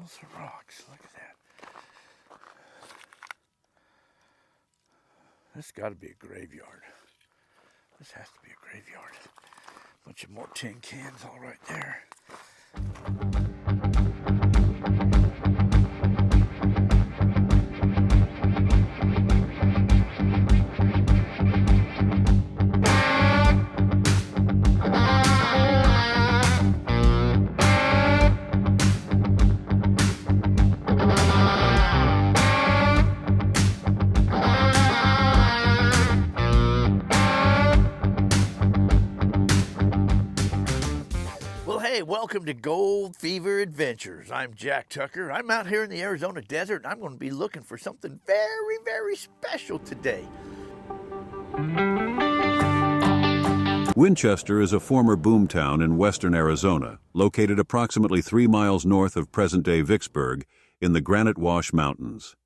piles of rocks. Look at that. This got to be a graveyard. This has to be a graveyard. Bunch of more tin cans all right there. Hey, welcome to Gold Fever Adventures. I'm Jack Tucker. I'm out here in the Arizona desert, and I'm going to be looking for something very, very special today. Winchester is a former boomtown in western Arizona, located approximately 3 miles north of present-day Vicksburg in the Granite Wash Mountains.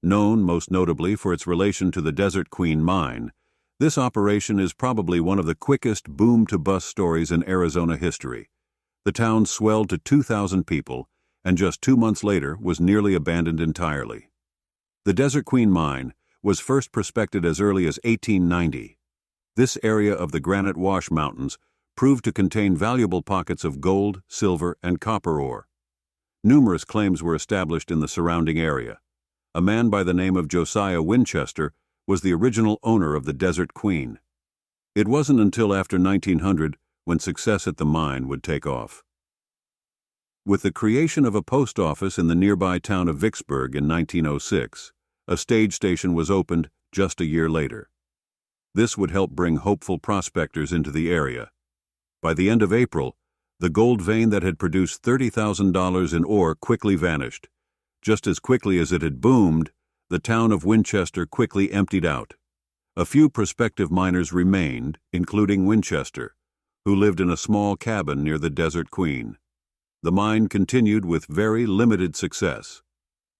Known most notably for its relation to the Desert Queen Mine, this operation is probably one of the quickest boom-to-bust stories in Arizona history. The town swelled to 2,000 people, and just 2 months later was nearly abandoned entirely. The Desert Queen Mine was first prospected as early as 1890. This area of the Granite Wash Mountains proved to contain valuable pockets of gold, silver, and copper ore. Numerous claims were established in the surrounding area. A man by the name of Josiah Winchester was the original owner of the Desert Queen. It wasn't until after 1900 when success at the mine would take off. With the creation of a post office in the nearby town of Vicksburg in 1906, a stage station was opened just a year later. This would help bring hopeful prospectors into the area. By the end of April, the gold vein that had produced $30,000 in ore quickly vanished. Just as quickly as it had boomed, the town of Winchester quickly emptied out. A few prospective miners remained, including Winchester, who lived in a small cabin near the Desert Queen. The mine continued with very limited success.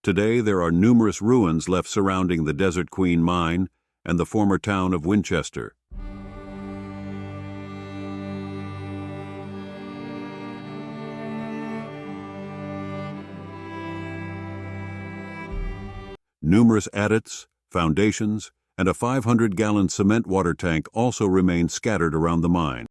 Today there are numerous ruins left surrounding the Desert Queen mine and the former town of Winchester. Numerous adits, foundations, and a 500-gallon cement water tank also remain scattered around the mine.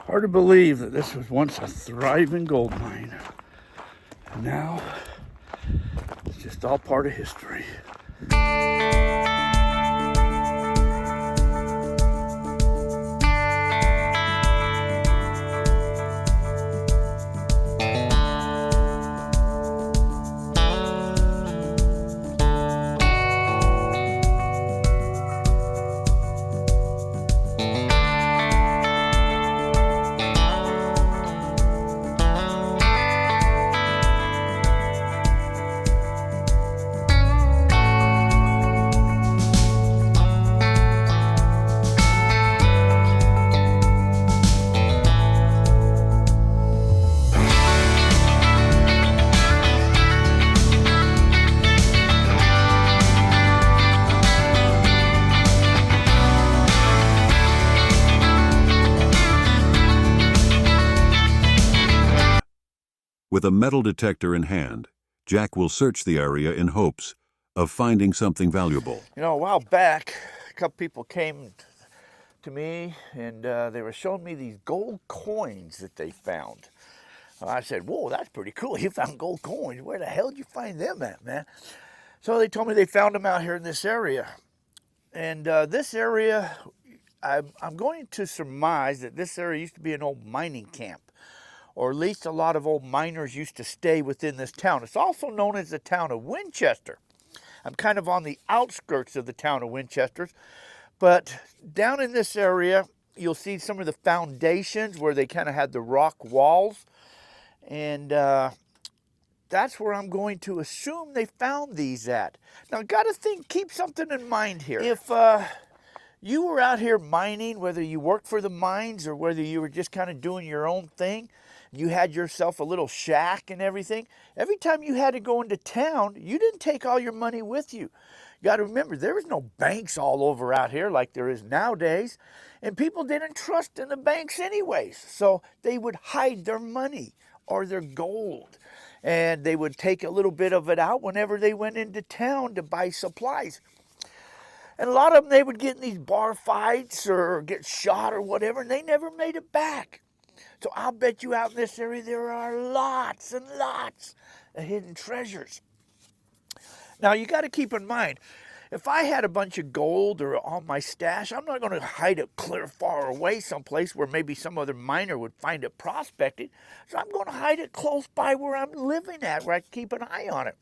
Hard to believe that this was once a thriving gold mine. And now, it's just all part of history. With a metal detector in hand, Jack will search the area in hopes of finding something valuable. You know, a while back, couple people came to me and they were showing me these gold coins that they found. I said, whoa, that's pretty cool. You found gold coins. Where the hell did you find them at, man? So they told me they found them out here in this area. And this area, I'm going to surmise that this area used to be an old mining camp, or at least a lot of old miners used to stay within this town. It's also known as the town of Winchester. I'm kind of on the outskirts of the town of Winchester, but down in this area, you'll see some of the foundations where they kind of had the rock walls. And that's where I'm going to assume they found these at. Now, got to think, keep something in mind here. If you were out here mining, whether you worked for the mines or whether you were just kind of doing your own thing, you had yourself a little shack and everything, every time you had to go into town, you didn't take all your money with you. You got to remember, there was no banks all over out here like there is nowadays, and people didn't trust in the banks anyways, so they would hide their money or their gold, and they would take a little bit of it out whenever they went into town to buy supplies. And a lot of them, they would get in these bar fights or get shot or whatever, and they never made it back. So I'll bet you out in this area there are lots and lots of hidden treasures. Now you got to keep in mind, if I had a bunch of gold or all my stash, I'm not going to hide it clear far away someplace where maybe some other miner would find it prospected. So I'm going to hide it close by where I'm living at, where I can keep an eye on it.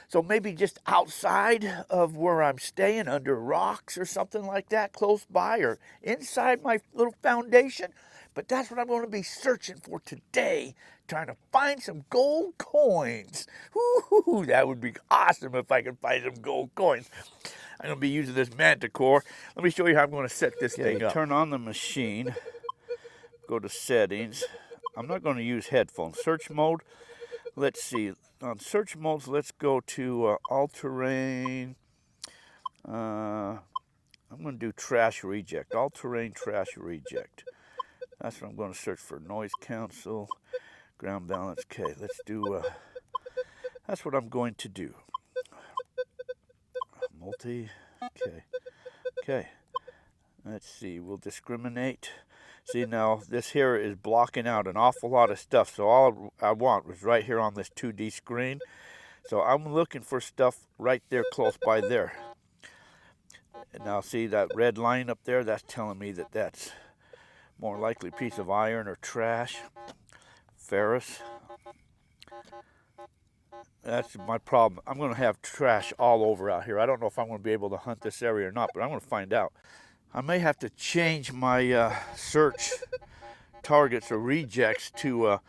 So maybe just outside of where I'm staying, under rocks or something like that, close by, or inside my little foundation. But that's what I'm going to be searching for today, trying to find some gold coins. Woo-hoo, that would be awesome if I could find some gold coins. I'm going to be using this Manticore. Let me show you how I'm going to set this thing up. Turn on the machine, go to settings. I'm not going to use headphones. Search mode, let's see. On search modes, let's go to all-terrain. I'm going to do trash reject, all-terrain trash reject. That's what I'm going to search for. Noise cancel, ground balance. Okay, let's do, that's what I'm going to do. Multi, okay. Let's see, we'll discriminate. See, now this here is blocking out an awful lot of stuff. So all I want was right here on this 2D screen. So I'm looking for stuff right there close by there. And now see that red line up there? That's telling me that that's more likely a piece of iron or trash. Ferrous. That's my problem. I'm going to have trash all over out here. I don't know if I'm going to be able to hunt this area or not, but I'm going to find out. I may have to change my search targets or rejects to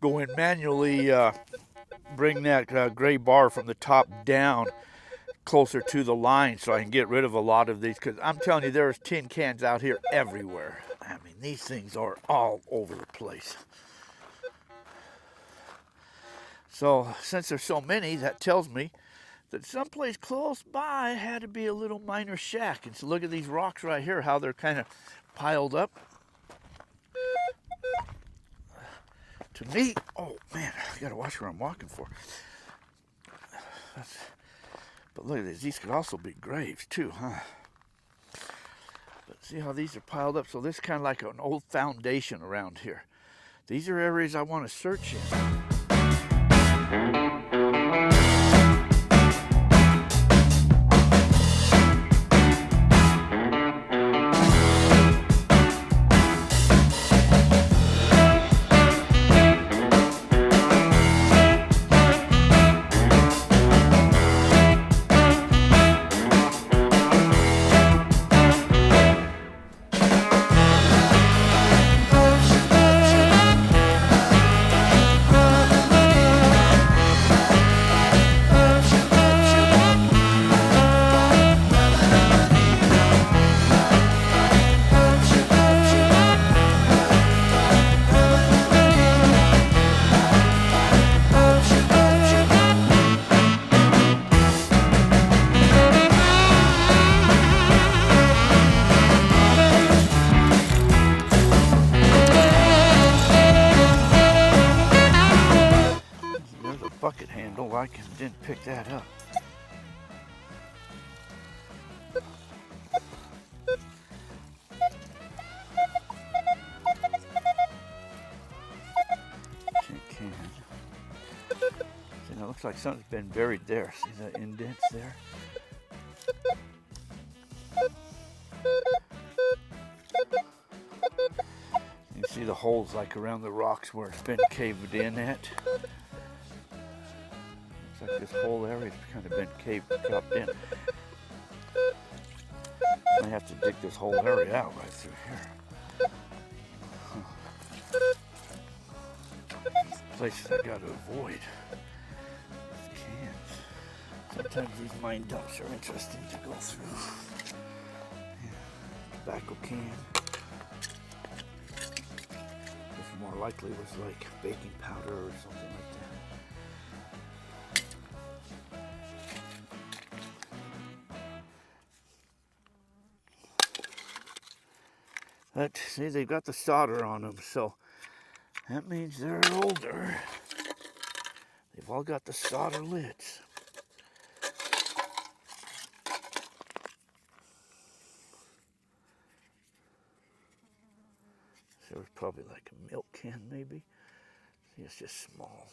go in manually, bring that gray bar from the top down closer to the line so I can get rid of a lot of these, because I'm telling you, there's tin cans out here everywhere. I mean, these things are all over the place. So since there's so many, that tells me that someplace close by had to be a little miner shack. And so look at these rocks right here, how they're kind of piled up. To me, oh man, I gotta watch where I'm walking for. But look at this, these could also be graves too, huh? But see how these are piled up? So this is kind of like an old foundation around here. These are areas I want to search in. Bucket handle, I didn't pick that up. Looks like something's been buried there. See the indents there? You can see the holes like around the rocks where it's been caved in at. Looks like this whole area's kind of been dropped in. I have to dig this whole area out right through here. Places I got to avoid. These cans. Sometimes these mine dumps are interesting to go through. Yeah. Tobacco can. This more likely was like baking powder or something like that. But see, they've got the solder on them, so that means they're older. They've all got the solder lids. So it's probably like a milk can, maybe. See, it's just small.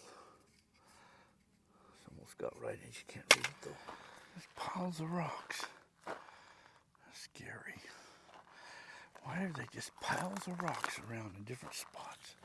It's almost got right in. You can't read it though. There's piles of rocks. That's scary. Why are they just piles of rocks around in different spots?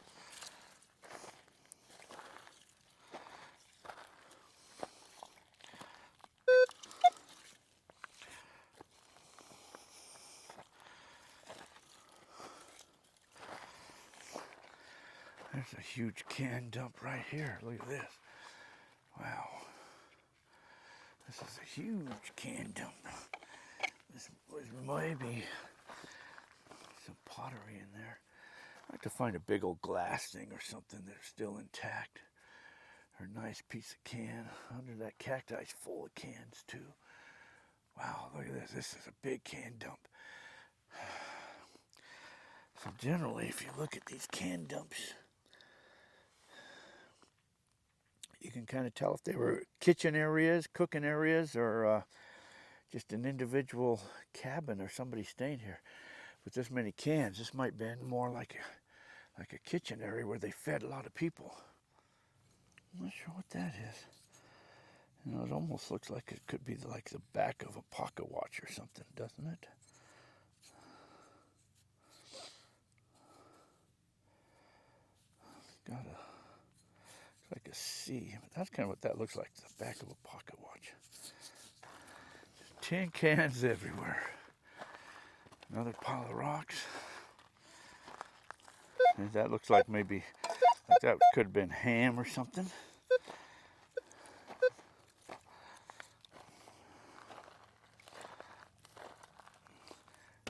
There's a huge can dump right here. Look at this. Wow. This is a huge can dump. This was maybe some pottery in there. I'd like to find a big old glass thing or something that's still intact. Or a nice piece of can. Under that cacti is full of cans too. Wow, look at this. This is a big can dump. So generally, if you look at these can dumps, you can kind of tell if they were kitchen areas, cooking areas, or just an individual cabin or somebody staying here. With this many cans, this might be more like a kitchen area where they fed a lot of people. I'm not sure what that is. You know, it almost looks like it could be like the back of a pocket watch or something, doesn't it? Got a like a C. That's kind of what that looks like, the back of a pocket watch. Tin cans everywhere. Another pile of rocks. And that looks like maybe like that could have been ham or something.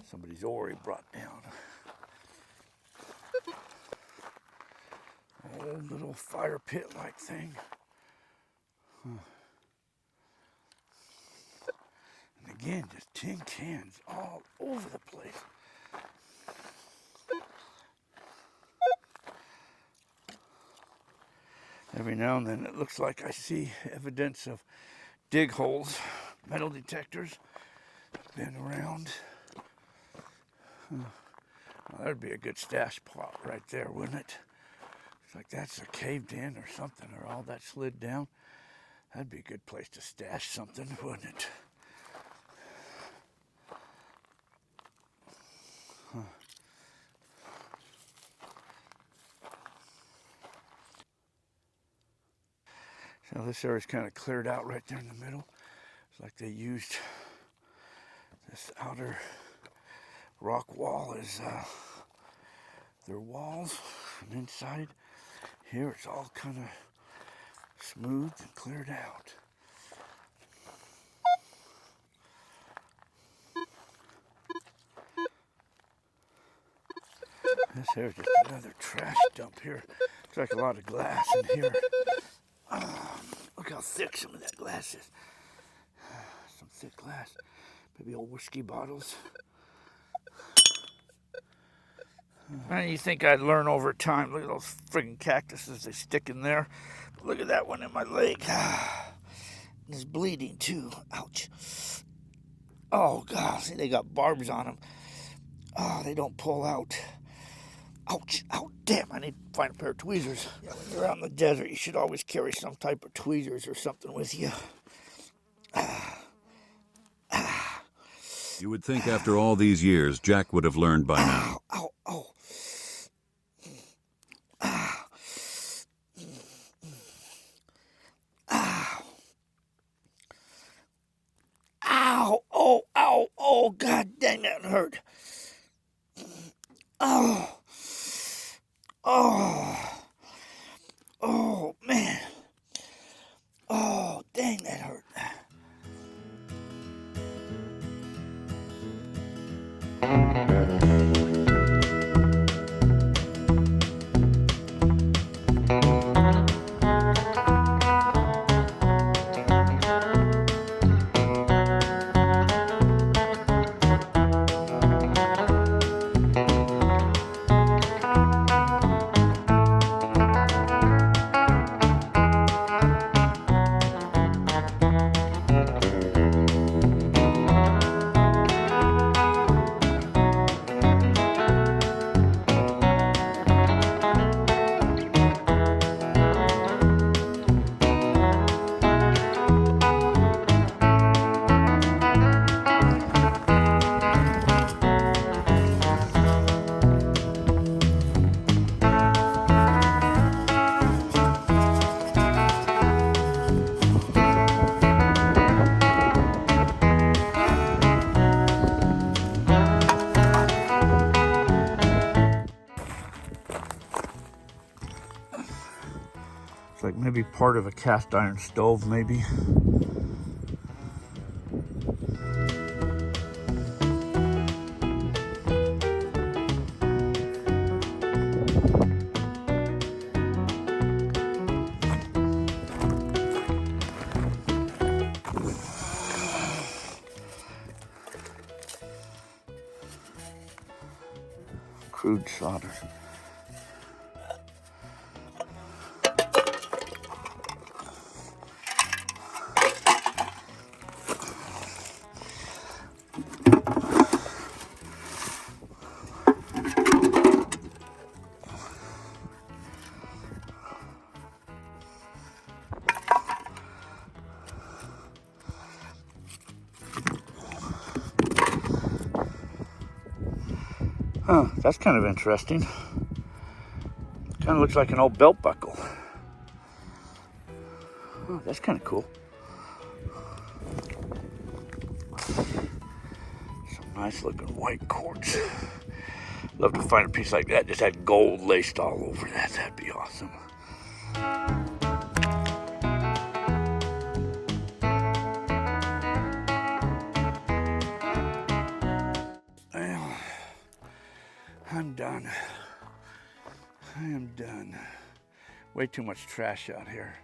Somebody's already brought down. Old little fire pit like thing. And again, just tin cans all over the place. Every now and then it looks like I see evidence of dig holes, metal detectors, been around. Well, that'd be a good stash spot right there, wouldn't it? It's like that's a caved in or something, or all that slid down. That'd be a good place to stash something, wouldn't it? So this area's kind of cleared out right there in the middle. It's like they used this outer rock wall as their walls. And inside here it's all kind of smooth and cleared out. This here's just another trash dump here. Looks like a lot of glass in here. Look how thick some of that glass is. Some thick glass. Maybe old whiskey bottles. You think I'd learn over time. Look at those friggin' cactuses they stick in there. But look at that one in my leg. It's bleeding too. Ouch. Oh, God. See, they got barbs on them. Oh, they don't pull out. Ouch, ouch, damn, I need to find a pair of tweezers. Yeah, when you're out in the desert, you should always carry some type of tweezers or something with you. You would think after all these years, Jack would have learned by now. Ow, ow, ow. Ow, oh, ow, oh, god dang, that hurt. Oh, oh, oh, man. Oh, dang, that hurt. It's like maybe part of a cast iron stove, maybe. Crude solder. Huh, that's kind of interesting. Kind of looks like an old belt buckle. Oh, that's kind of cool. Some nice looking white quartz. Love to find a piece like that, just had gold laced all over that. That'd be awesome. Well, I'm done. I am done. Way too much trash out here.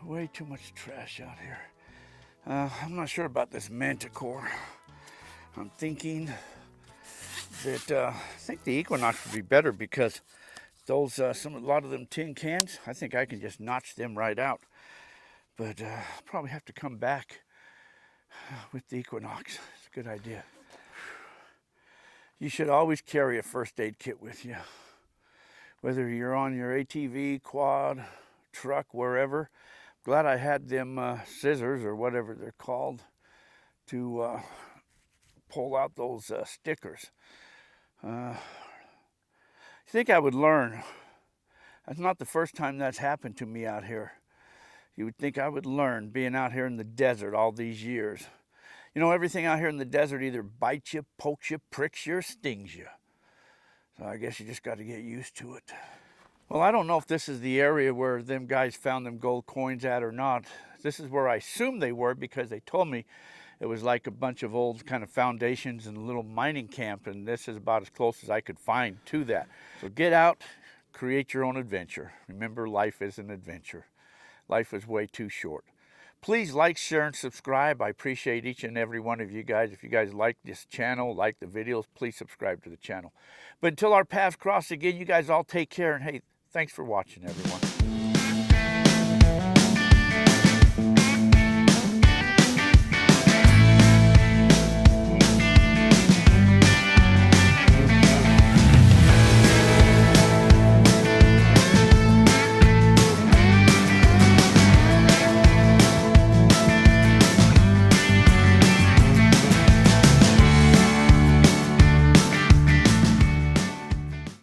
Way too much trash out here. I'm not sure about this Manticore. I'm thinking that I think the Equinox would be better because those a lot of them tin cans, I think I can just notch them right out. But I'll probably have to come back with the Equinox. It's a good idea. You should always carry a first aid kit with you. Whether you're on your ATV, quad, truck, wherever. Glad I had them scissors or whatever they're called to pull out those stickers. You think I would learn. That's not the first time that's happened to me out here. You would think I would learn being out here in the desert all these years. You know, everything out here in the desert either bites you, pokes you, pricks you, or stings you. So I guess you just got to get used to it. Well, I don't know if this is the area where them guys found them gold coins at or not. This is where I assume they were because they told me it was like a bunch of old kind of foundations and a little mining camp, and this is about as close as I could find to that. So get out, create your own adventure. Remember, life is an adventure. Life is way too short. Please like, share, and subscribe. I appreciate each and every one of you guys. If you guys like this channel, like the videos, please subscribe to the channel. But until our paths cross again, you guys all take care. And hey, thanks for watching, everyone.